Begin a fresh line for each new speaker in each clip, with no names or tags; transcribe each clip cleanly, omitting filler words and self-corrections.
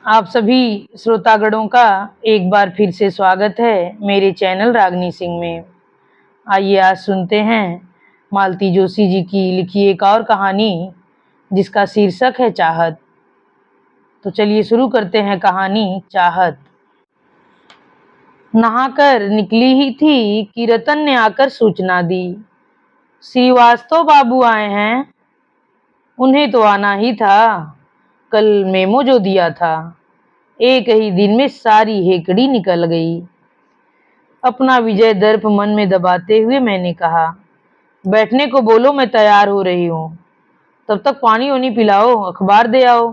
आप सभी श्रोतागणों का एक बार फिर से स्वागत है मेरे चैनल रागनी सिंह में। आइए आज सुनते हैं मालती जोशी जी की लिखी एक और कहानी जिसका शीर्षक है चाहत। तो चलिए शुरू करते हैं कहानी चाहत। नहाकर निकली ही थी कि रतन ने आकर सूचना दी, श्रीवास्तव बाबू आए हैं। उन्हें तो आना ही था, कल मेमो जो दिया था, एक ही दिन में सारी हेकड़ी निकल गई। अपना विजय दर्प मन में दबाते हुए मैंने कहा, बैठने को बोलो, मैं तैयार हो रही हूँ। तब तक पानी वानी पिलाओ, अखबार दे आओ।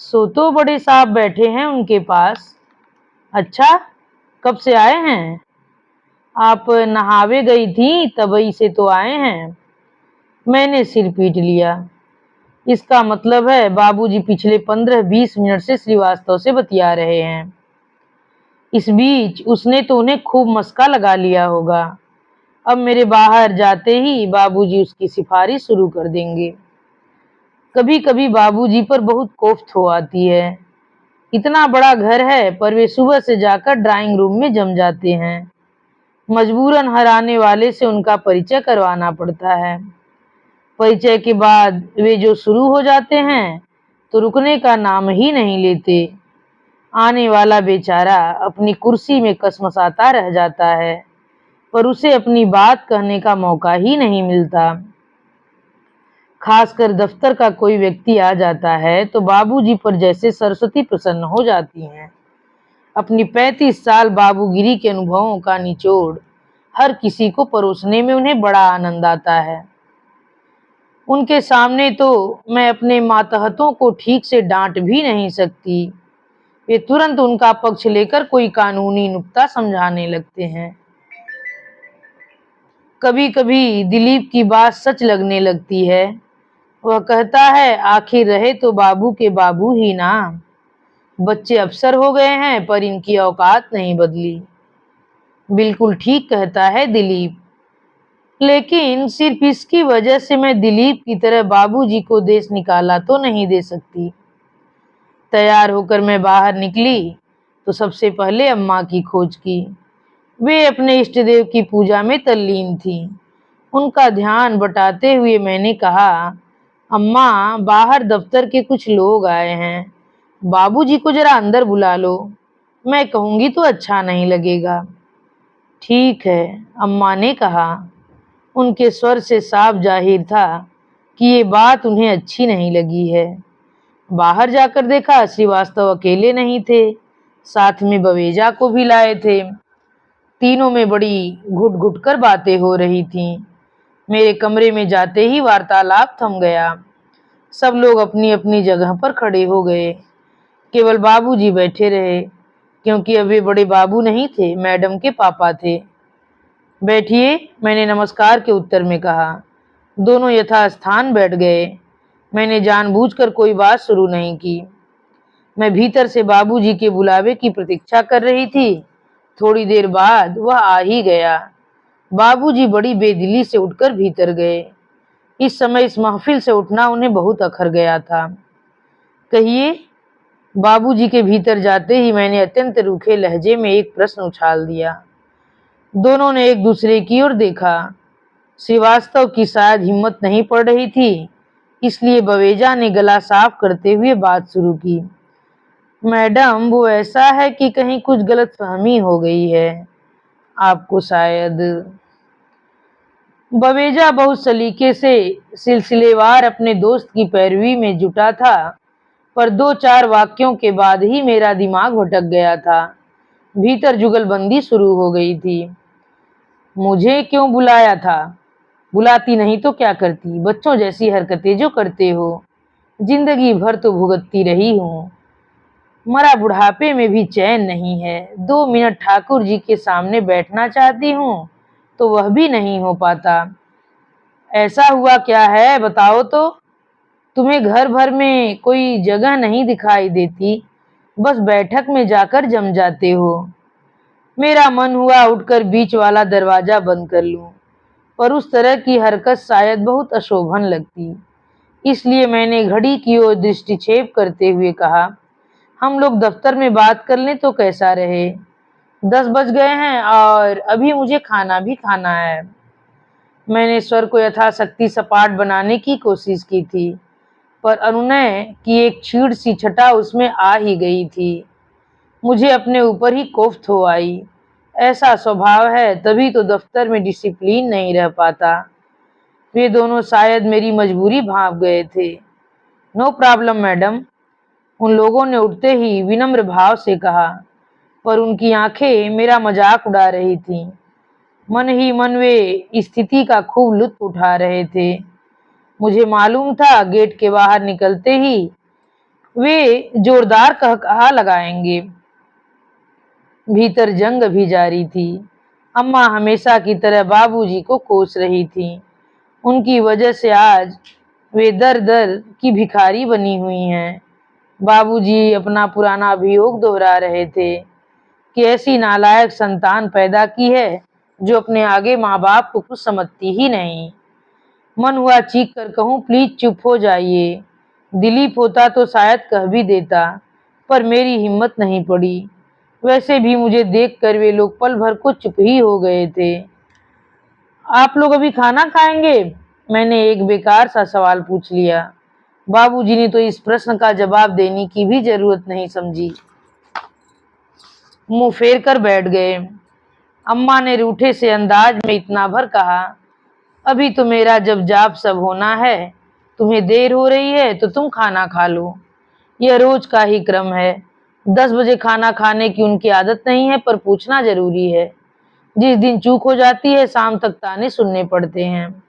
सो तो बड़े साहब बैठे हैं उनके पास। अच्छा, कब से आए हैं? आप नहावे गई थी तबई से तो आए हैं। मैंने सिर पीट लिया। इसका मतलब है बाबूजी पिछले 15-20 मिनट से श्रीवास्तव से बतिया रहे हैं। इस बीच उसने तो उन्हें खूब मस्का लगा लिया होगा। अब मेरे बाहर जाते ही बाबूजी उसकी सिफारिश शुरू कर देंगे। कभी कभी बाबूजी पर बहुत कोफ्त हो आती है। इतना बड़ा घर है पर वे सुबह से जाकर ड्राइंग रूम में जम जाते हैं। मजबूरन हर आने वाले से उनका परिचय करवाना पड़ता है। परिचय के बाद वे जो शुरू हो जाते हैं तो रुकने का नाम ही नहीं लेते। आने वाला बेचारा अपनी कुर्सी में कसमसाता रह जाता है, पर उसे अपनी बात कहने का मौका ही नहीं मिलता। खासकर दफ्तर का कोई व्यक्ति आ जाता है तो बाबूजी पर जैसे सरस्वती प्रसन्न हो जाती हैं। अपनी 35 साल बाबूगिरी के अनुभवों का निचोड़ हर किसी को परोसने में उन्हें बड़ा आनंद आता है। उनके सामने तो मैं अपने मातहतों को ठीक से डांट भी नहीं सकती। वे तुरंत उनका पक्ष लेकर कोई कानूनी नुक्ता समझाने लगते हैं। कभी कभी दिलीप की बात सच लगने लगती है। वह कहता है, आखिर रहे तो बाबू के बाबू ही ना। बच्चे अफसर हो गए हैं पर इनकी औकात नहीं बदली। बिल्कुल ठीक कहता है दिलीप, लेकिन सिर्फ इसकी वजह से मैं दिलीप की तरह बाबूजी को देश निकाला तो नहीं दे सकती। तैयार होकर मैं बाहर निकली तो सबसे पहले अम्मा की खोज की। वे अपने इष्ट देव की पूजा में तल्लीन थी। उनका ध्यान बटाते हुए मैंने कहा, अम्मा, बाहर दफ्तर के कुछ लोग आए हैं, बाबूजी को जरा अंदर बुला लो। मैं कहूंगी तो अच्छा नहीं लगेगा। ठीक है, अम्मा ने कहा। उनके स्वर से साफ जाहिर था कि ये बात उन्हें अच्छी नहीं लगी है। बाहर जाकर देखा, श्रीवास्तव अकेले नहीं थे, साथ में बवेजा को भी लाए थे। तीनों में बड़ी घुट घुट कर बातें हो रही थीं। मेरे कमरे में जाते ही वार्तालाप थम गया। सब लोग अपनी अपनी जगह पर खड़े हो गए। केवल बाबूजी बैठे रहे, क्योंकि अब वे बड़े बाबू नहीं थे, मैडम के पापा थे। बैठिए, मैंने नमस्कार के उत्तर में कहा। दोनों यथास्थान बैठ गए। मैंने जानबूझकर कोई बात शुरू नहीं की। मैं भीतर से बाबूजी के बुलावे की प्रतीक्षा कर रही थी। थोड़ी देर बाद वह आ ही गया। बाबूजी बड़ी बेदिली से उठकर भीतर गए। इस समय इस महफिल से उठना उन्हें बहुत अखर गया था। कहिए। बाबूजी के भीतर जाते ही मैंने अत्यंत रूखे लहजे में एक प्रश्न उछाल दिया। दोनों ने एक दूसरे की ओर देखा। श्रीवास्तव की शायद हिम्मत नहीं पड़ रही थी, इसलिए बवेजा ने गला साफ करते हुए बात शुरू की। मैडम, वो ऐसा है कि कहीं कुछ गलतफहमी हो गई है, आपको शायद। बवेजा बहुत सलीके से सिलसिलेवार अपने दोस्त की पैरवी में जुटा था, पर 2-4 वाक्यों के बाद ही मेरा दिमाग भटक गया था। भीतर जुगलबंदी शुरू हो गई थी। मुझे क्यों बुलाया था? बुलाती नहीं तो क्या करती? बच्चों जैसी हरकतें जो करते हो, जिंदगी भर तो भुगतती रही हूँ। मरा बुढ़ापे में भी चैन नहीं है। 2 मिनट ठाकुर जी के सामने बैठना चाहती हूँ तो वह भी नहीं हो पाता। ऐसा हुआ क्या है, बताओ तो। तुम्हें घर भर में कोई जगह नहीं दिखाई देती, बस बैठक में जाकर जम जाते हो। मेरा मन हुआ उठकर बीच वाला दरवाजा बंद कर लूं, पर उस तरह की हरकत शायद बहुत अशोभन लगती। इसलिए मैंने घड़ी की ओर दृष्टिक्षेप करते हुए कहा, हम लोग दफ्तर में बात कर लें तो कैसा रहे। 10 बज गए हैं और अभी मुझे खाना भी खाना है। मैंने स्वर को यथाशक्ति सपाट बनाने की कोशिश की थी, पर अनुनय की एक छीड़ सी छटा उसमें आ ही गई थी। मुझे अपने ऊपर ही कोफ्त हो आई। ऐसा स्वभाव है, तभी तो दफ्तर में डिसिप्लिन नहीं रह पाता। वे दोनों शायद मेरी मजबूरी भांप गए थे। नो प्रॉब्लम मैडम, उन लोगों ने उठते ही विनम्र भाव से कहा, पर उनकी आंखें मेरा मजाक उड़ा रही थीं। मन ही मन वे स्थिति का खूब लुत्फ उठा रहे थे। मुझे मालूम था गेट के बाहर निकलते ही वे जोरदार कहकहा लगाएंगे। भीतर जंग भी जारी थी। अम्मा हमेशा की तरह बाबूजी को कोस रही थी। उनकी वजह से आज वे दर दर की भिखारी बनी हुई हैं। बाबूजी अपना पुराना अभियोग दोहरा रहे थे कि ऐसी नालायक संतान पैदा की है जो अपने आगे माँ बाप को कुछ समझती ही नहीं। मन हुआ चीख कर कहूँ, प्लीज चुप हो जाइए। दिलीप होता तो शायद कह भी देता, पर मेरी हिम्मत नहीं पड़ी। वैसे भी मुझे देखकर वे लोग पल भर को चुप ही हो गए थे। आप लोग अभी खाना खाएंगे? मैंने एक बेकार सा सवाल पूछ लिया। बाबूजी ने तो इस प्रश्न का जवाब देने की भी जरूरत नहीं समझी, मुंह फेर कर बैठ गए। अम्मा ने रूठे से अंदाज में इतना भर कहा, अभी तो मेरा जब जाप सब होना है। तुम्हें देर हो रही है तो तुम खाना खा लो। यह रोज का ही क्रम है। 10 बजे खाना खाने की उनकी आदत नहीं है, पर पूछना जरूरी है। जिस दिन चूक हो जाती है शाम तक ताने सुनने पड़ते हैं।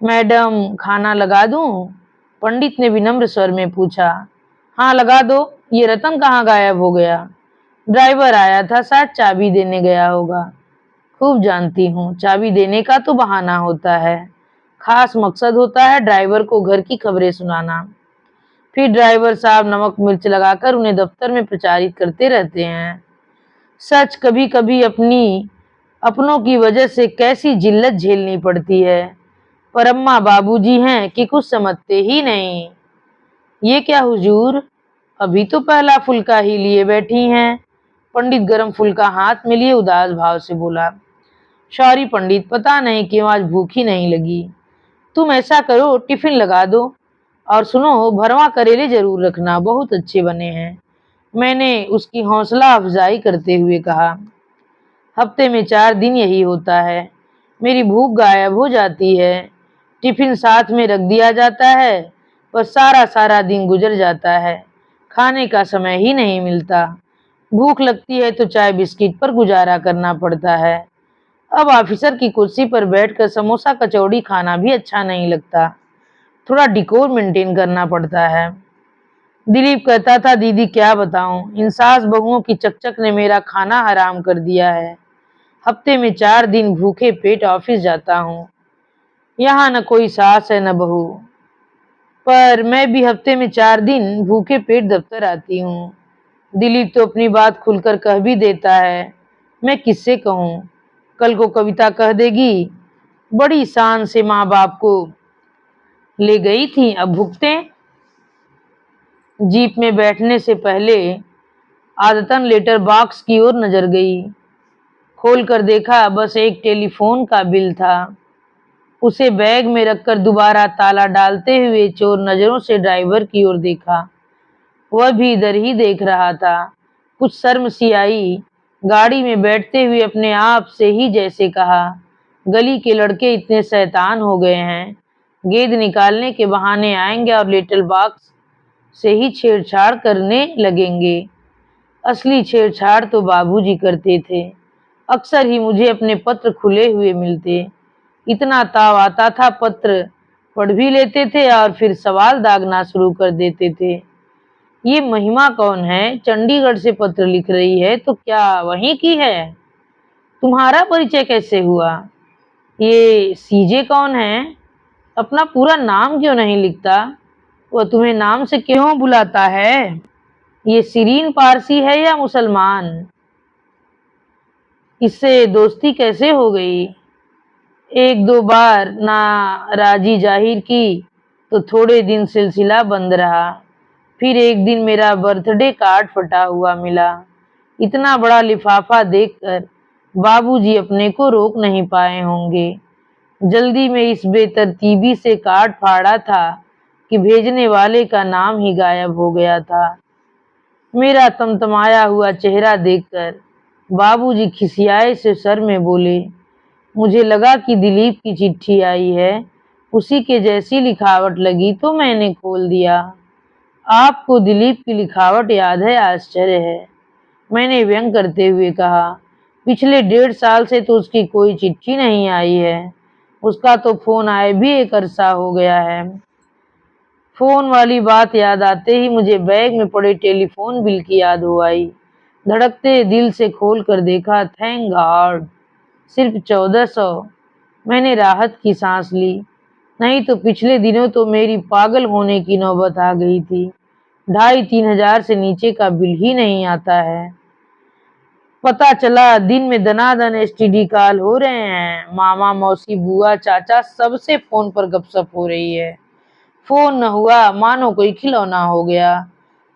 मैडम, खाना लगा दूं? पंडित ने विनम्र स्वर में पूछा। हाँ लगा दो। ये रतन कहाँ गायब हो गया? ड्राइवर आया था, शायद चाबी देने गया होगा। खूब जानती हूँ, चाबी देने का तो बहाना होता है, खास मकसद होता है ड्राइवर को घर की खबरें सुनाना। फिर ड्राइवर साहब नमक मिर्च लगाकर उन्हें दफ्तर में प्रचारित करते रहते हैं। सच, कभी कभी अपनों की वजह से कैसी जिल्लत झेलनी पड़ती है। पर अम्मा बाबूजी हैं कि कुछ समझते ही नहीं। ये क्या हुजूर, अभी तो पहला फुल्का ही लिए बैठी हैं। पंडित गरम फुल्का हाथ में लिए उदास भाव से बोला। सॉरी पंडित, पता नहीं क्यों आज भूख ही नहीं लगी। तुम ऐसा करो, टिफिन लगा दो, और सुनो, भरवा करेले जरूर रखना, बहुत अच्छे बने हैं। मैंने उसकी हौसला अफजाई करते हुए कहा। हफ्ते में 4 दिन यही होता है। मेरी भूख गायब हो जाती है। टिफिन साथ में रख दिया जाता है, पर सारा सारा दिन गुजर जाता है। खाने का समय ही नहीं मिलता। भूख लगती है तो चाय बिस्किट पर गुजारा करना पड़ता है। अब ऑफिसर की कुर्सी पर बैठकर समोसा कचौड़ी खाना भी अच्छा नहीं लगता। थोड़ा डिकोर मेंटेन करना पड़ता है। दिलीप कहता था, दीदी क्या बताऊं, इन सास बहुओं की चकचक ने मेरा खाना हराम कर दिया है। हफ्ते में 4 दिन भूखे पेट ऑफिस जाता हूँ। यहाँ न कोई सास है न बहू, पर मैं भी हफ्ते में 4 दिन भूखे पेट दफ्तर आती हूँ। दिलीप तो अपनी बात खुलकर कह भी देता है, मैं किससे कहूँ। कल को कविता कह देगी, बड़ी शान से माँ बाप को ले गई थी, अब भुगते। जीप में बैठने से पहले आदतन लेटर बॉक्स की ओर नजर गई। खोल कर देखा, बस एक टेलीफोन का बिल था। उसे बैग में रखकर दोबारा ताला डालते हुए चोर नजरों से ड्राइवर की ओर देखा। वह भी इधर ही देख रहा था। कुछ शर्म सी आई। गाड़ी में बैठते हुए अपने आप से ही जैसे कहा, गली के लड़के इतने शैतान हो गए हैं, गेंद निकालने के बहाने आएंगे और लेटर बॉक्स से ही छेड़छाड़ करने लगेंगे। असली छेड़छाड़ तो बाबूजी करते थे। अक्सर ही मुझे अपने पत्र खुले हुए मिलते। इतना ताव आता था, पत्र पढ़ भी लेते थे और फिर सवाल दागना शुरू कर देते थे। ये महिमा कौन है, चंडीगढ़ से पत्र लिख रही है, तो क्या वहीं की है? तुम्हारा परिचय कैसे हुआ? ये सीजे कौन है? अपना पूरा नाम क्यों नहीं लिखता? वह तुम्हें नाम से क्यों बुलाता है? ये सीरीन पारसी है या मुसलमान? इससे दोस्ती कैसे हो गई? 1-2 बार नाराजी जाहिर की तो थोड़े दिन सिलसिला बंद रहा। फिर एक दिन मेरा बर्थडे कार्ड फटा हुआ मिला। इतना बड़ा लिफाफा देखकर बाबूजी अपने को रोक नहीं पाए होंगे। जल्दी में इस बेतरतीबी से कार्ड फाड़ा था कि भेजने वाले का नाम ही गायब हो गया था। मेरा तमतमाया हुआ चेहरा देखकर बाबूजी खिसियाए से सर में बोले, मुझे लगा कि दिलीप की चिट्ठी आई है, उसी के जैसी लिखावट लगी तो मैंने खोल दिया। आपको दिलीप की लिखावट याद है? आश्चर्य है, मैंने व्यंग करते हुए कहा। पिछले 1.5 साल से तो उसकी कोई चिट्ठी नहीं आई है। उसका तो फोन आए भी एक अरसा हो गया है। फोन वाली बात याद आते ही मुझे बैग में पड़े टेलीफोन बिल की याद हो आई। धड़कते दिल से खोल कर देखा, थैंक गॉड, सिर्फ 1400। मैंने राहत की सांस ली। नहीं तो पिछले दिनों तो मेरी पागल होने की नौबत आ गई थी। 2,500-3,000 से नीचे का बिल ही नहीं आता है। पता चला दिन में दनादन एसटीडी कॉल हो रहे हैं। मामा, मौसी, बुआ, चाचा सबसे फोन पर गपशप हो रही है। फोन न हुआ मानो कोई खिलौना हो गया।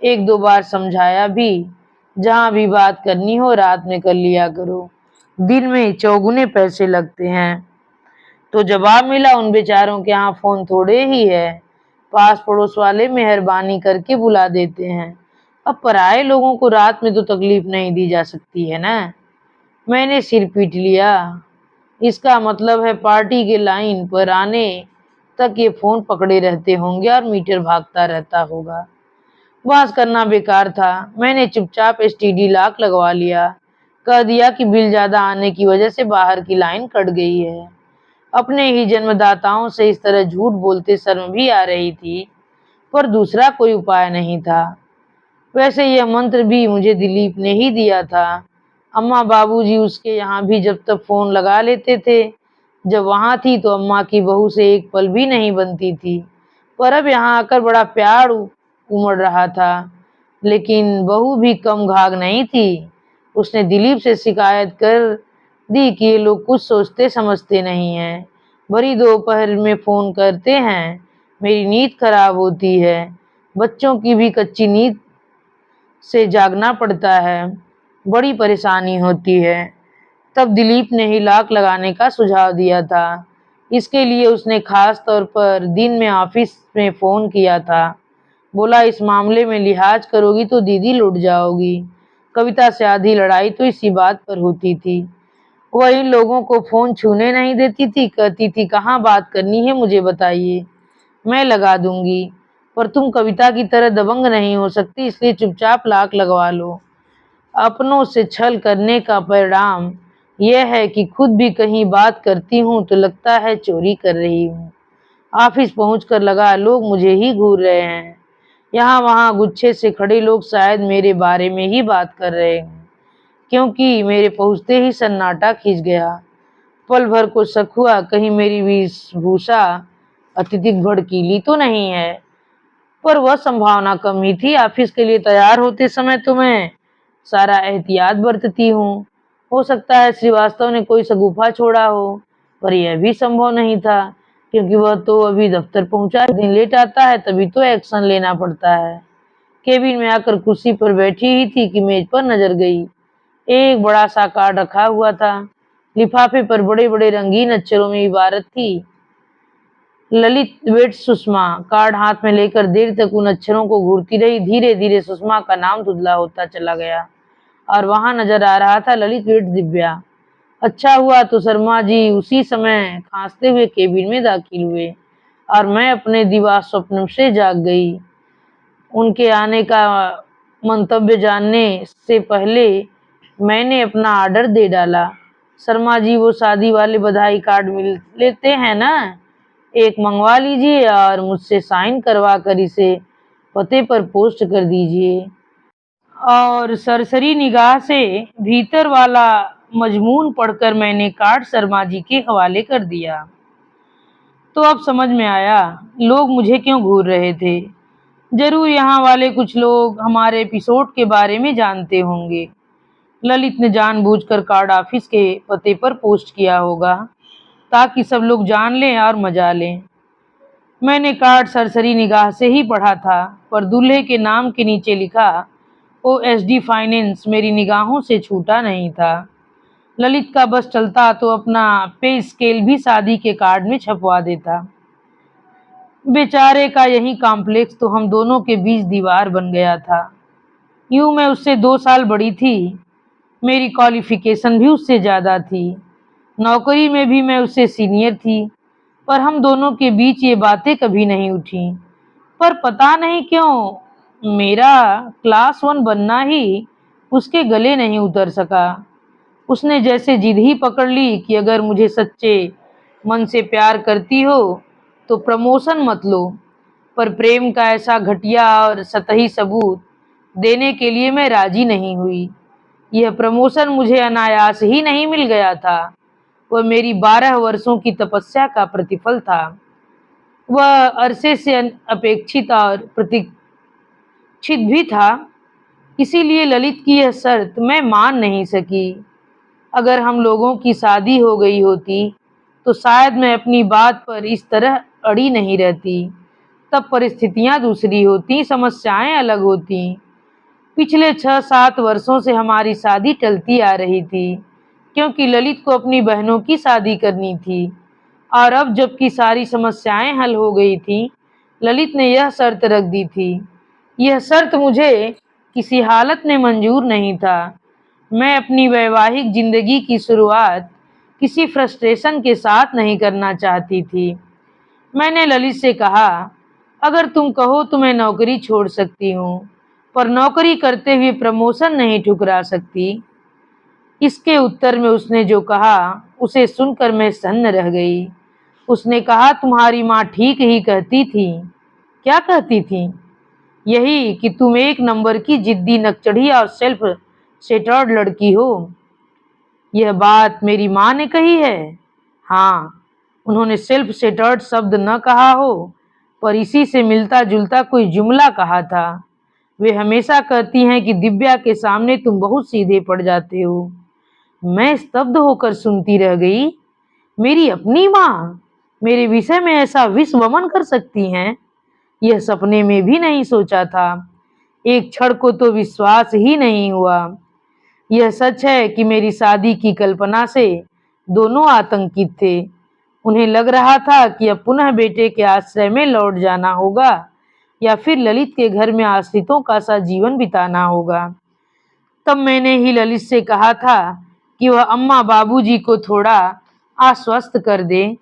1-2 बार समझाया भी, जहां भी बात करनी हो रात में कर लिया करो, दिन में चौगुने पैसे लगते हैं। तो जवाब मिला, उन बेचारों के यहाँ फोन थोड़े ही है, पास पड़ोस वाले मेहरबानी करके बुला देते हैं। अब पराये लोगों को रात में तो तकलीफ नहीं दी जा सकती है ना। मैंने सिर पीट लिया। इसका मतलब है पार्टी के लाइन पर आने तक ये फोन पकड़े रहते होंगे और मीटर भागता रहता होगा। बहस करना बेकार था। मैंने चुपचाप एसटीडी लॉक लगवा लिया। कह दिया कि बिल ज्यादा आने की वजह से बाहर की लाइन कट गई है। अपने ही जन्मदाताओं से इस तरह झूठ बोलते शर्म भी आ रही थी, पर दूसरा कोई उपाय नहीं था। वैसे यह मंत्र भी मुझे दिलीप ने ही दिया था। अम्मा बाबूजी उसके यहाँ भी जब तक फोन लगा लेते थे। जब वहां थी तो अम्मा की बहू से एक पल भी नहीं बनती थी, पर अब यहाँ आकर बड़ा प्यार उमड़ रहा था। लेकिन बहू भी कम घाघ नहीं थी। उसने दिलीप से शिकायत कर दी कि ये लोग कुछ सोचते समझते नहीं हैं। बड़ी दोपहर में फोन करते हैं, मेरी नींद खराब होती है, बच्चों की भी कच्ची नींद से जागना पड़ता है, बड़ी परेशानी होती है। तब दिलीप ने ही लॉक लगाने का सुझाव दिया था। इसके लिए उसने खास तौर पर दिन में ऑफिस में फोन किया था। बोला, इस मामले में लिहाज करोगी तो दीदी लुट जाओगी। कविता से आधी लड़ाई तो इसी बात पर होती थी। वह इन लोगों को फोन छूने नहीं देती थी। कहती थी, कहाँ बात करनी है मुझे बताइए, मैं लगा दूंगी, पर तुम कविता की तरह दबंग नहीं हो सकती, इसलिए चुपचाप लॉक लगवा लो। अपनों से छल करने का परिणाम यह है कि खुद भी कहीं बात करती हूँ तो लगता है चोरी कर रही हूँ। ऑफिस पहुंचकर लगा लोग मुझे ही घूर रहे हैं। यहाँ वहाँ गुच्छे से खड़े लोग शायद मेरे बारे में ही बात कर रहे हैं, क्योंकि मेरे पहुंचते ही सन्नाटा खिंच गया। पल भर को शक हुआ कहीं मेरी वेशभूषा अत्यधिक भड़कीली तो नहीं है, पर वह संभावना कम ही थी। ऑफिस के लिए तैयार होते समय तो मैं सारा एहतियात बरतती हूँ। हो सकता है श्रीवास्तव ने कोई शगुफा छोड़ा हो, पर यह भी संभव नहीं था, क्योंकि वह तो अभी दफ्तर पहुंचा। दिन लेट आता है तभी तो एक्शन लेना पड़ता है। केबिन में आकर कुर्सी पर बैठी ही थी कि मेज पर नजर गई। एक बड़ा सा कार्ड रखा हुआ था। लिफाफे पर बड़े बड़े रंगीन अक्षरों में इबारत थी, ललित वेट सुषमा। कार्ड हाथ में लेकर देर तक उन अक्षरों को घूरती रही। धीरे धीरे सुषमा का नाम धुंधला होता चला गया और वहां नजर आ रहा था ललित वेट दिव्या। अच्छा हुआ तो शर्मा जी उसी समय खांसते हुए केबिन में दाखिल हुए और मैं अपने दिवा स्वप्न से जाग गई। उनके आने का मंतव्य जानने से पहले मैंने अपना ऑर्डर दे डाला। शर्मा जी, वो शादी वाले बधाई कार्ड मिल लेते हैं ना, एक मंगवा लीजिए और मुझसे साइन करवा कर इसे पते पर पोस्ट कर दीजिए। और सरसरी निगाह से भीतर वाला मजमून पढ़कर मैंने कार्ड शर्मा जी के हवाले कर दिया। तो अब समझ में आया लोग मुझे क्यों घूर रहे थे। जरूर यहाँ वाले कुछ लोग हमारे एपिसोड के बारे में जानते होंगे। ललित ने जानबूझकर कार्ड ऑफिस के पते पर पोस्ट किया होगा ताकि सब लोग जान लें और मजा लें। मैंने कार्ड सरसरी निगाह से ही पढ़ा था, पर दूल्हे के नाम के नीचे लिखा OSD फाइनेंस मेरी निगाहों से छूटा नहीं था। ललित का बस चलता तो अपना पे स्केल भी शादी के कार्ड में छपवा देता। बेचारे का यही कॉम्प्लेक्स तो हम दोनों के बीच दीवार बन गया था। यूं मैं उससे 2 साल बड़ी थी, मेरी क्वालिफिकेशन भी उससे ज्यादा थी, नौकरी में भी मैं उससे सीनियर थी, पर हम दोनों के बीच ये बातें कभी नहीं उठी। पर पता नहीं क्यों मेरा क्लास 1 बनना ही उसके गले नहीं उतर सका। उसने जैसे जिद ही पकड़ ली कि अगर मुझे सच्चे मन से प्यार करती हो तो प्रमोशन मत लो, पर प्रेम का ऐसा घटिया और सतही सबूत देने के लिए मैं राजी नहीं हुई। यह प्रमोशन मुझे अनायास ही नहीं मिल गया था, वह मेरी 12 वर्षों की तपस्या का प्रतिफल था। वह अरसे से अपेक्षित और प्रतीक्षित भी था, इसीलिए ललित की यह शर्त मैं मान नहीं सकी। अगर हम लोगों की शादी हो गई होती तो शायद मैं अपनी बात पर इस तरह अड़ी नहीं रहती। तब परिस्थितियां दूसरी होती, समस्याएं अलग होती। पिछले 6-7 वर्षों से हमारी शादी टलती आ रही थी, क्योंकि ललित को अपनी बहनों की शादी करनी थी। और अब जबकि सारी समस्याएं हल हो गई थीं, ललित ने यह शर्त रख दी थी। यह शर्त मुझे किसी हालत में मंजूर नहीं था। मैं अपनी वैवाहिक जिंदगी की शुरुआत किसी फ्रस्ट्रेशन के साथ नहीं करना चाहती थी। मैंने ललित से कहा, अगर तुम कहो तो मैं नौकरी छोड़ सकती हूँ, पर नौकरी करते हुए प्रमोशन नहीं ठुकरा सकती। इसके उत्तर में उसने जो कहा उसे सुनकर मैं सन्न रह गई। उसने कहा, तुम्हारी माँ ठीक ही कहती थी। क्या कहती थी? यही कि तुम एक नंबर की जिद्दी, नकचढ़ी और सेल्फ सेटर्ड लड़की हो। यह बात मेरी माँ ने कही है? हाँ, उन्होंने सेल्फ सेटर्ड शब्द न कहा हो, पर इसी से मिलता जुलता कोई जुमला कहा था। वे हमेशा कहती हैं कि दिव्या के सामने तुम बहुत सीधे पड़ जाते हो। मैं स्तब्ध होकर सुनती रह गई। मेरी अपनी माँ मेरे विषय में ऐसा विश्वमन कर सकती हैं, यह सपने में भी नहीं सोचा था। एक क्षण को तो विश्वास ही नहीं हुआ। यह सच है कि मेरी शादी की कल्पना से दोनों आतंकित थे। उन्हें लग रहा था कि अब पुनः बेटे के आश्रय में लौट जाना होगा या फिर ललित के घर में आश्रितों का सा जीवन बिताना होगा। तब मैंने ही ललित से कहा था कि वह अम्मा बाबूजी को थोड़ा आश्वस्त कर दे।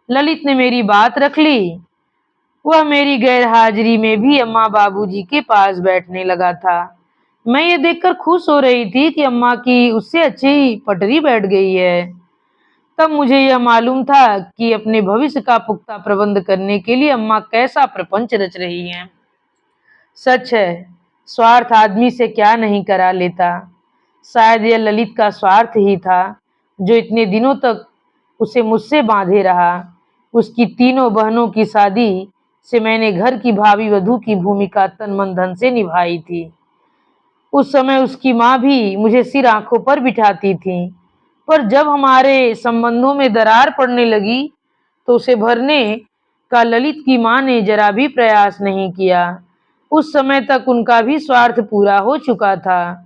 ललित ने मेरी बात रख ली। वह मेरी गैरहाजिरी में भी अम्मा बाबूजी के पास बैठने लगा था। मैं ये देखकर खुश हो रही थी कि अम्मा की उससे अच्छी पटरी बैठ गई है। तब मुझे यह मालूम था कि अपने भविष्य का पुख्ता प्रबंध करने के लिए अम्मा कैसा प्रपंच रच रही हैं। सच है, स्वार्थ आदमी से क्या नहीं करा लेता। शायद यह ललित का स्वार्थ ही था जो इतने दिनों तक उसे मुझसे बांधे रहा। उसकी तीनों बहनों की शादी से मैंने घर की भावी वधू की भूमिका तन मन धन से निभाई थी। उस समय उसकी माँ भी मुझे सिर आंखों पर बिठाती थी, पर जब हमारे संबंधों में दरार पड़ने लगी तो उसे भरने का ललित की माँ ने जरा भी प्रयास नहीं किया। उस समय तक उनका भी स्वार्थ पूरा हो चुका था।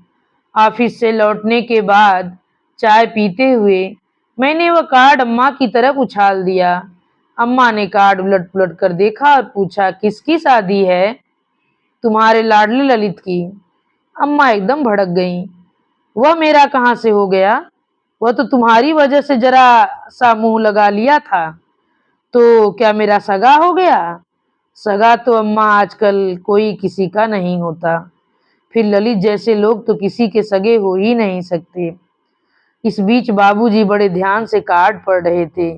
ऑफिस से लौटने के बाद चाय पीते हुए मैंने वह कार्ड अम्मा की तरफ उछाल दिया। अम्मा ने कार्ड उलट पुलट कर देखा और पूछा, किसकी शादी है? तुम्हारे लाडले ललित की। अम्मा एकदम भड़क गईं। वह मेरा कहाँ से हो गया? वह तो तुम्हारी वजह से जरा सा मुंह लगा लिया था, तो क्या मेरा सगा हो गया? सगा तो अम्मा आजकल कोई किसी का नहीं होता। फिर ललित जैसे लोग तो किसी के सगे हो ही नहीं सकते। इस बीच बाबूजी बड़े ध्यान से कार्ड पढ़ रहे थे।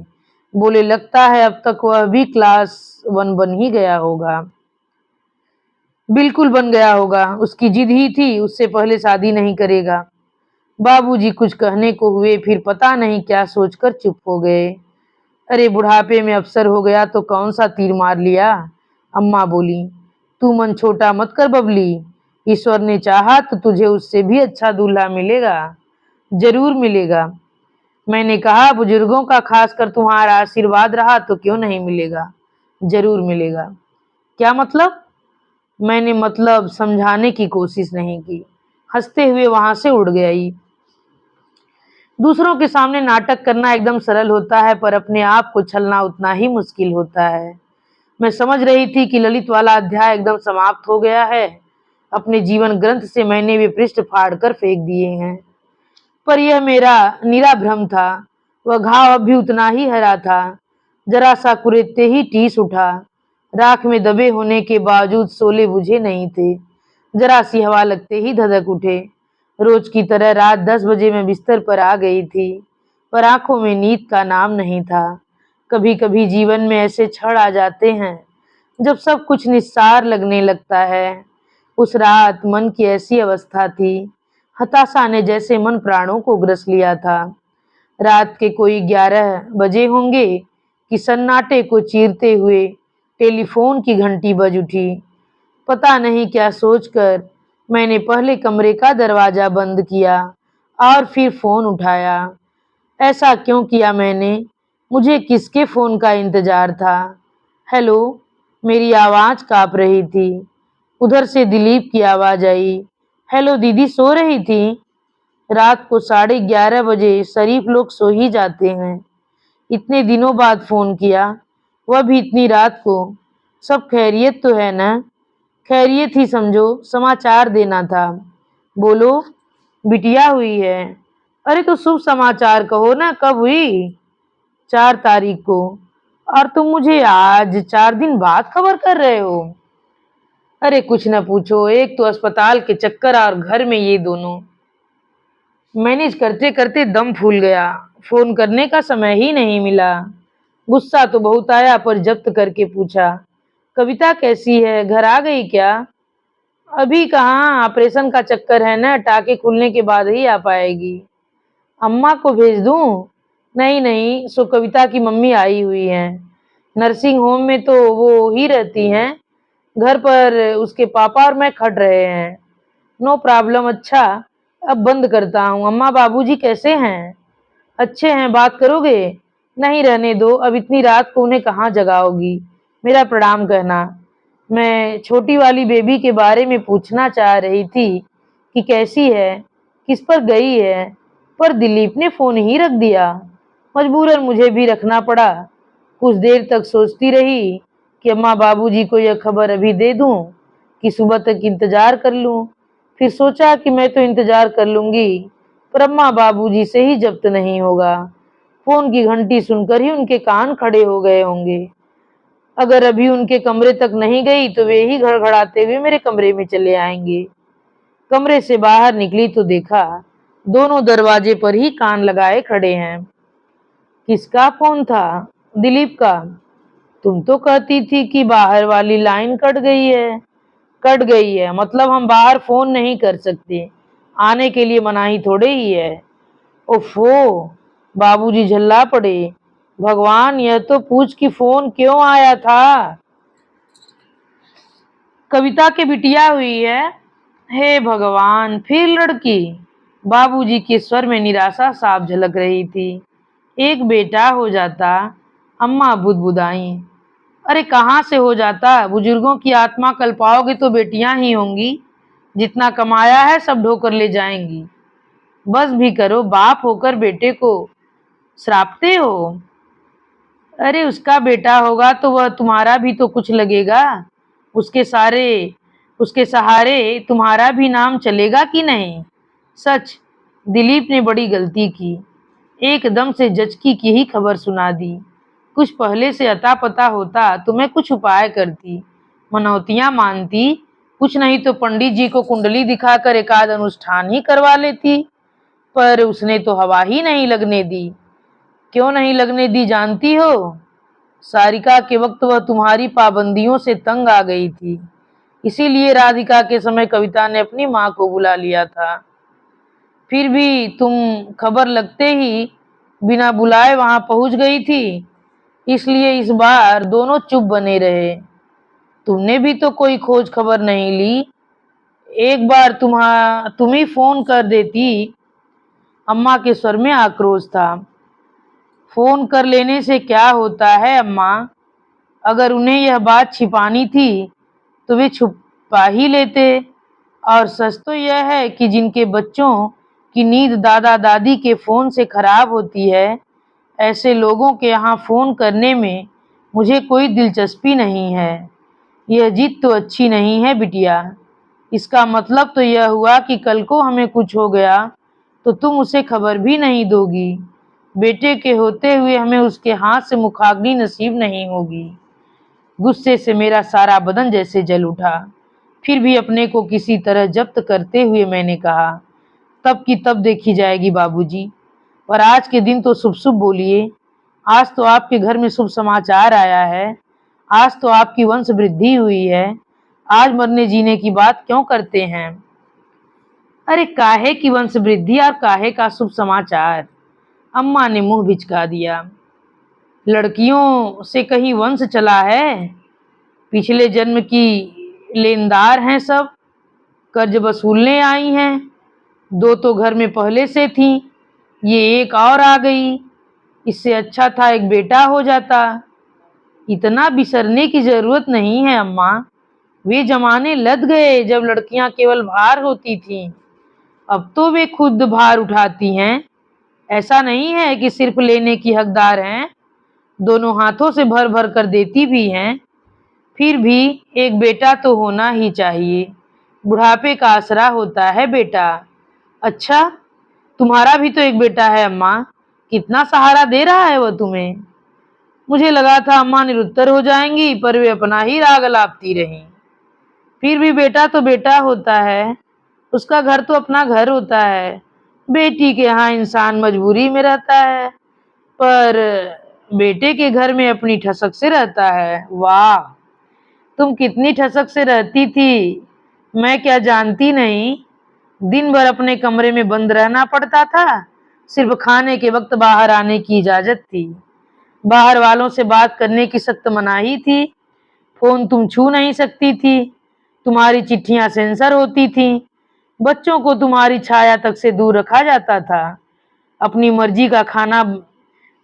बोले, लगता है अब तक वह भी क्लास 1 बन ही गया होगा। बिल्कुल बन गया होगा, उसकी जिद ही थी, उससे पहले शादी नहीं करेगा। बाबूजी कुछ कहने को हुए, फिर पता नहीं क्या सोचकर चुप हो गए। अरे, बुढ़ापे में अफसर हो गया तो कौन सा तीर मार लिया? अम्मा बोली, तू मन छोटा मत कर बबली। ईश्वर ने चाहा तो तुझे उससे भी अच्छा दूल्हा मिलेगा, जरूर मिलेगा। मैंने कहा, बुजुर्गों का खासकर तुम्हारा आशीर्वाद रहा तो क्यों नहीं मिलेगा। जरूर मिलेगा। क्या मतलब? मैंने मतलब समझाने की कोशिश नहीं की, हंसते हुए वहां से उड़ गई। दूसरों के सामने नाटक करना एकदम सरल होता है, पर अपने आप को छलना उतना ही मुश्किल होता है। मैं समझ रही थी कि ललित वाला अध्याय एकदम समाप्त हो गया है। अपने जीवन ग्रंथ से मैंने वे पृष्ठ फाड़ कर फेंक दिए हैं। पर यह मेरा निरा भ्रम था। वह घाव अब भी उतना ही हरा था। जरा सा कुरेदते ही टीस उठा। राख में दबे होने के बावजूद शोले बुझे नहीं थे। जरा सी हवा लगते ही धधक उठे। रोज की तरह रात 10 बजे मैं बिस्तर पर आ गई थी, पर आंखों में नींद का नाम नहीं था। कभी कभी जीवन में ऐसे क्षण आ जाते हैं जब सब कुछ निस्सार लगने लगता है। उस रात मन की ऐसी अवस्था थी, हताशा ने जैसे मन प्राणों को ग्रस लिया था। रात के कोई 11 बजे होंगे कि सन्नाटे को चीरते हुए टेलीफोन की घंटी बज उठी। पता नहीं क्या सोचकर मैंने पहले कमरे का दरवाजा बंद किया और फिर फोन उठाया। ऐसा क्यों किया मैंने? मुझे किसके फोन का इंतजार था? हेलो। मेरी आवाज कांप रही थी। उधर से दिलीप की आवाज आई। हेलो दीदी, सो रही थी? रात को 11:30 बजे शरीफ लोग सो ही जाते हैं। इतने दिनों बाद फोन किया, वह भी इतनी रात को। सब खैरियत तो है ना? खैरियत ही समझो, समाचार देना था। बोलो। बिटिया हुई है? अरे तो शुभ समाचार कहो ना, कब हुई? 4 तारीख को। और तुम मुझे आज 4 दिन बाद खबर कर रहे हो? अरे कुछ न पूछो, एक तो अस्पताल के चक्कर और घर में ये दोनों। मैनेज करते करते दम फूल गया। फोन करने का समय ही नहीं मिला। गुस्सा तो बहुत आया, पर जब्त करके पूछा, कविता कैसी है? घर आ गई क्या? अभी कहाँ, ऑपरेशन का चक्कर है ना, टाके खुलने के बाद ही आ पाएगी। अम्मा को भेज दूं? नहीं नहीं, सो कविता की मम्मी आई हुई हैं। नर्सिंग होम में तो वो ही रहती हैं। घर पर उसके पापा और मैं खट रहे हैं। No problem. अच्छा, अब बंद करता हूँ। अम्मा बाबूजी कैसे हैं? अच्छे हैं। बात करोगे? नहीं, रहने दो, अब इतनी रात को उन्हें कहाँ जगाओगी। मेरा प्रणाम कहना। मैं छोटी वाली बेबी के बारे में पूछना चाह रही थी कि कैसी है, किस पर गई है, पर दिलीप ने फोन ही रख दिया। मजबूरन मुझे भी रखना पड़ा। कुछ देर तक सोचती रही कि अम्मा बाबूजी को यह खबर अभी दे दूं कि सुबह तक इंतजार कर लूं। फिर सोचा कि मैं तो इंतजार कर लूंगी, पर अम्मा बाबूजी से ही जब्त नहीं होगा। फोन की घंटी सुनकर ही उनके कान खड़े हो गए होंगे। अगर अभी उनके कमरे तक नहीं गई तो वे ही घड़घड़ाते हुए मेरे कमरे में चले आएंगे। कमरे से बाहर निकली तो देखा दोनों दरवाजे पर ही कान लगाए खड़े हैं। किसका फोन था? दिलीप का। तुम तो कहती थी कि बाहर वाली लाइन कट गई है। कट गई है मतलब हम बाहर फोन नहीं कर सकते। आने के लिए मनाही थोड़े ही है। ओफो। बाबूजी झल्ला पड़े। भगवान, यह तो पूछ कि फोन क्यों आया था। कविता के बिटिया हुई है? हे भगवान, फिर लड़की? बाबूजी के स्वर में निराशा साफ झलक रही थी। एक बेटा हो जाता। अम्मा बुदबुदाई। अरे कहाँ से हो जाता, बुजुर्गों की आत्मा कल पाओगे तो बेटियां ही होंगी। जितना कमाया है सब ढोकर ले जाएंगी। बस भी करो, बाप होकर बेटे को श्रापते हो। अरे उसका बेटा होगा तो वह तुम्हारा भी तो कुछ लगेगा। उसके सारे उसके सहारे तुम्हारा भी नाम चलेगा कि नहीं? सच, दिलीप ने बड़ी गलती की। एकदम से जचकी की ही खबर सुना दी। कुछ पहले से अता पता होता तो मैं कुछ उपाय करती, मनौतियां मानती, कुछ नहीं तो पंडित जी को कुंडली दिखाकर एकाध अनुष्ठान ही करवा लेती। पर उसने तो हवा ही नहीं लगने दी। क्यों नहीं लगने दी जानती हो? सारिका के वक्त वह तुम्हारी पाबंदियों से तंग आ गई थी। इसीलिए राधिका के समय कविता ने अपनी माँ को बुला लिया था। फिर भी तुम खबर लगते ही बिना बुलाए वहां पहुंच गई थी, इसलिए इस बार दोनों चुप बने रहे। तुमने भी तो कोई खोज खबर नहीं ली। एक बार तुम ही फोन कर देती। अम्मा के स्वर में आक्रोश था। फोन कर लेने से क्या होता है अम्मा? अगर उन्हें यह बात छिपानी थी तो वे छुपा ही लेते। और सच तो यह है कि जिनके बच्चों की नींद दादा दादी के फोन से खराब होती है, ऐसे लोगों के यहाँ फोन करने में मुझे कोई दिलचस्पी नहीं है। यह जिद तो अच्छी नहीं है बिटिया। इसका मतलब तो यह हुआ कि कल को हमें कुछ हो गया तो तुम उसे खबर भी नहीं दोगी। बेटे के होते हुए हमें उसके हाथ से मुखाग्नि नसीब नहीं होगी। गुस्से से मेरा सारा बदन जैसे जल उठा। फिर भी अपने को किसी तरह जब्त करते हुए मैंने कहा, तब की तब देखी जाएगी बाबूजी, पर आज के दिन तो शुभ शुभ बोलिए। आज तो आपके घर में शुभ समाचार आया है। आज तो आपकी वंश वृद्धि हुई है। आज मरने जीने की बात क्यों करते हैं? अरे काहे की वंश वृद्धि और काहे का शुभ समाचार? अम्मा ने मुंह बिचका दिया। लड़कियों से कहीं वंश चला है? पिछले जन्म की लेनदार हैं सब, कर्ज वसूलने आई हैं। 2 तो घर में पहले से थीं, ये एक और आ गई। इससे अच्छा था एक बेटा हो जाता। इतना बिसरने की जरूरत नहीं है अम्मा। वे जमाने लद गए जब लड़कियां केवल भार होती थीं। अब तो वे खुद भार उठाती हैं। ऐसा नहीं है कि सिर्फ लेने की हकदार हैं, दोनों हाथों से भर भर कर देती भी हैं। फिर भी एक बेटा तो होना ही चाहिए। बुढ़ापे का आसरा होता है बेटा। अच्छा, तुम्हारा भी तो एक बेटा है अम्मा। कितना सहारा दे रहा है वह तुम्हें? मुझे लगा था अम्मा निरुत्तर हो जाएंगी, पर वे अपना ही राग अलापती रहीं। फिर भी बेटा तो बेटा होता है, उसका घर तो अपना घर होता है। बेटी के यहाँ इंसान मजबूरी में रहता है, पर बेटे के घर में अपनी ठसक से रहता है। वाह, तुम कितनी ठसक से रहती थी, मैं क्या जानती नहीं। दिन भर अपने कमरे में बंद रहना पड़ता था, सिर्फ खाने के वक्त बाहर आने की इजाजत थी। बाहर वालों से बात करने की सख्त मनाही थी। फोन तुम छू नहीं सकती थी, तुम्हारी चिट्ठियां सेंसर होती थीं। बच्चों को तुम्हारी छाया तक से दूर रखा जाता था। अपनी मर्जी का खाना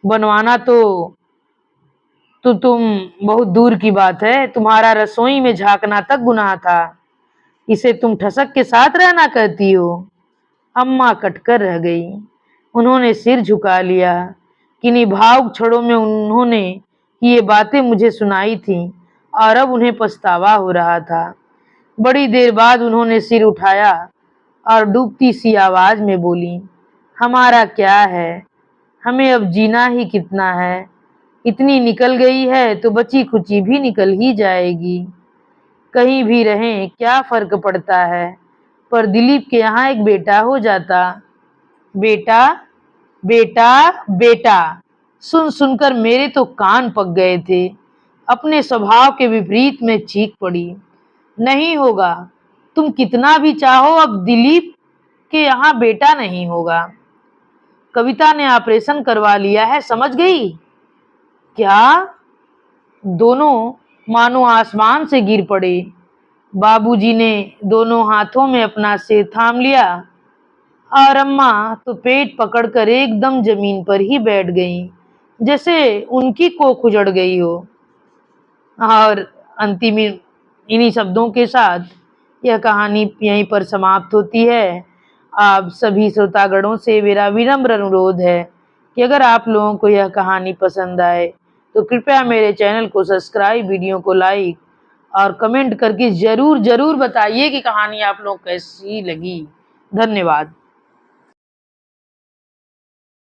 बनवाना तो तुम बहुत दूर की बात है, तुम्हारा रसोई में झांकना तक गुनाह था। इसे तुम ठसक के साथ रहना कहती हो? अम्मा कटकर रह गई। उन्होंने सिर झुका लिया। किन्हीं भावुक क्षणों में उन्होंने ये बातें मुझे सुनाई थीं और अब उन्हें पछतावा हो रहा था। बड़ी देर बाद उन्होंने सिर उठाया और डूबती सी आवाज में बोली, हमारा क्या है, हमें अब जीना ही कितना है। इतनी निकल गई है तो बची खुची भी निकल ही जाएगी। कहीं भी रहें क्या फर्क पड़ता है, पर दिलीप के यहाँ एक बेटा हो जाता। बेटा बेटा बेटा, सुन सुनकर मेरे तो कान पक गए थे। अपने स्वभाव के विपरीत में चीख पड़ी, नहीं होगा। तुम कितना भी चाहो अब दिलीप के यहाँ बेटा नहीं होगा। कविता ने ऑपरेशन करवा लिया है, समझ गई क्या? दोनों मानो आसमान से गिर पड़े। बाबूजी ने दोनों हाथों में अपना सिर थाम लिया और अम्मा तो पेट पकड़कर एकदम जमीन पर ही बैठ गईं, जैसे उनकी कोख उजड़ गई हो। और अंतिम इन्हीं शब्दों के साथ यह कहानी यहीं पर समाप्त होती है। आप सभी श्रोतागणों से मेरा विनम्र अनुरोध है कि अगर आप लोगों को यह कहानी पसंद आए तो कृपया मेरे चैनल को सब्सक्राइब, वीडियो को लाइक और कमेंट करके जरूर जरूर बताइए कि कहानी आप लोग कैसी लगी। धन्यवाद।